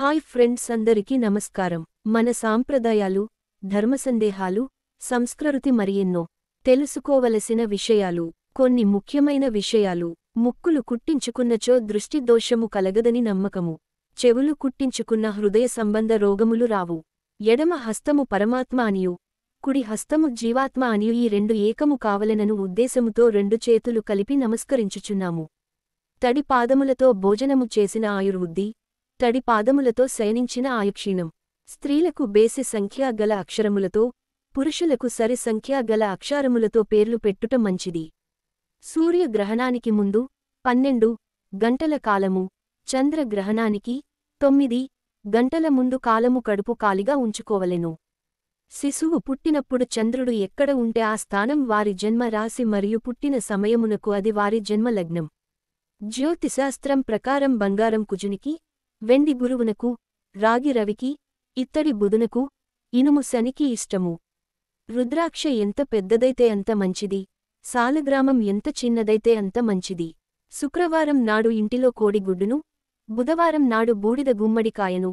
Hi friends, అందరికీ నమస్కారం. మన సాంప్రదాయాలు, ధర్మసందేహాలు, సంస్కృతి మరిఎన్నో తెలుసుకోవలసిన విషయాలు. కొన్ని ముఖ్యమైన విషయాలు. ముక్కులు కుట్టించుకున్నచో దృష్టి దోషము కలగదని నమ్మకము. చెవులు కుట్టించుకున్న హృదయ సంబంధ రోగములు రావు. ఎడమ హస్తము పరమాత్మ అనియు, కుడి హస్తము జీవాత్మ అనియు ఈ రెండు ఏకము కావలెనను ఉద్దేశముతో రెండు చేతులు కలిపి నమస్కరించుచున్నాము. తడి పాదములతో భోజనము చేసిన ఆయుర్వృద్ధి, తడి పాదములతో శయనించిన ఆయుక్షీణం. స్త్రీలకు బేసి సంఖ్యా గల అక్షరములతో, పురుషులకు సరి సంఖ్యా గల అక్షరములతో పేర్లు పెట్టుట మంచిది. సూర్యగ్రహణానికి ముందు 12 గంటల కాలము, చంద్రగ్రహణానికి 9 గంటల ముందు కాలము కడుపు ఖాళీగా ఉంచుకోవలెను. శిశువు పుట్టినప్పుడు చంద్రుడు ఎక్కడ ఉంటే ఆ స్థానం వారి జన్మ రాశి మరియు పుట్టిన సమయమునకు అది వారి జన్మ లగ్నం. జ్యోతిశాస్త్రం ప్రకారం బంగారం కుజునికి, వెండి గురువునకు, రాగి రవికి, ఇత్తడి బుధునకు, ఇనుము శనికి ఇష్టము. రుద్రాక్ష ఎంత పెద్దదైతే అంత మంచిది. సాలగ్రామం ఎంత చిన్నదైతే అంత మంచిది. శుక్రవారం నాడు ఇంటిలో కోడిగుడ్డును, బుధవారం నాడు బూడిద గుమ్మడికాయను,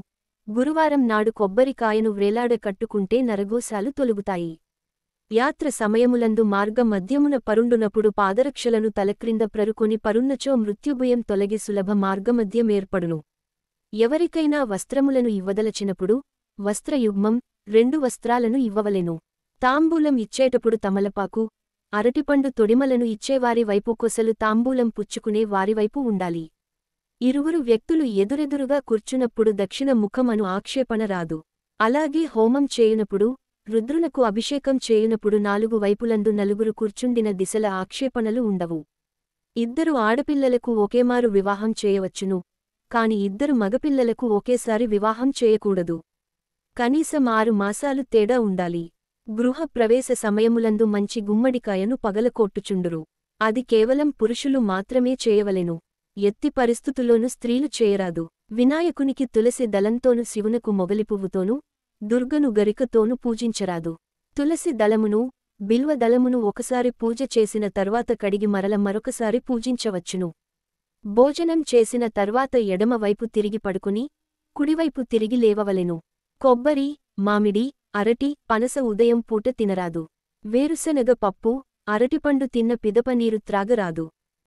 గురువారం నాడు కొబ్బరికాయను వ్రేలాడ కట్టుకుంటే నరఘోషాలు తొలగుతాయి. యాత్ర సమయములందు మార్గ మధ్యమున పరుండునప్పుడు పాదరక్షలను తలక్రింద ప్రరుకొని పరున్నచో మృత్యుభయం తొలగి సులభ మార్గమధ్యమేర్పడును. ఎవరికైనా వస్త్రములను ఇవ్వదలచినప్పుడు వస్త్రయుగ్మం 2 వస్త్రాలను ఇవ్వవలెను. తాంబూలం ఇచ్చేటప్పుడు తమలపాకు, అరటిపండు తొడిమలను ఇచ్చేవారి వైపు కొసలు తాంబూలం పుచ్చుకునే వారివైపు ఉండాలి. ఇరువురు వ్యక్తులు ఎదురెదురుగా కూర్చున్నప్పుడు దక్షిణ ముఖమను ఆక్షేపణ రాదు. అలాగే హోమం చేయునప్పుడు, రుద్రునకు అభిషేకం చేయునప్పుడు 4 వైపులందు నలుగురు కూర్చుండిన దిశల ఆక్షేపణలు ఉండవు. 2 ఆడపిల్లలకు ఒకేమారు వివాహం చేయవచ్చును, కాని 2 మగపిల్లలకు ఒకేసారి వివాహం చేయకూడదు. కనీసం 6 మాసాలు తేడా ఉండాలి. గృహ ప్రవేశ సమయములందు మంచి గుమ్మడికాయను పగలకొట్టుచుండురు. అది కేవలం పురుషులు మాత్రమే చేయవలెను. ఎత్తి పరిస్థితుల్లోనూ స్త్రీలు చేయరాదు. వినాయకునికి తులసి దళంతోను శివునకు మొగలిపువ్వుతోనూ, దుర్గను గరికతోనూ పూజించరాదు. తులసి దళమును, బిల్వ దళమును ఒకసారి పూజ చేసిన తర్వాత కడిగి మరొకసారి పూజించవచ్చును. భోజనం చేసిన తర్వాత ఎడమవైపు తిరిగి పడుకుని, కుడివైపు తిరిగి లేవవలెను. కొబ్బరి, మామిడి, అరటి, పనస ఉదయం పూట తినరాదు. వేరుశనగ పప్పు, అరటిపండు తిన్న పిదప నీరు త్రాగరాదు.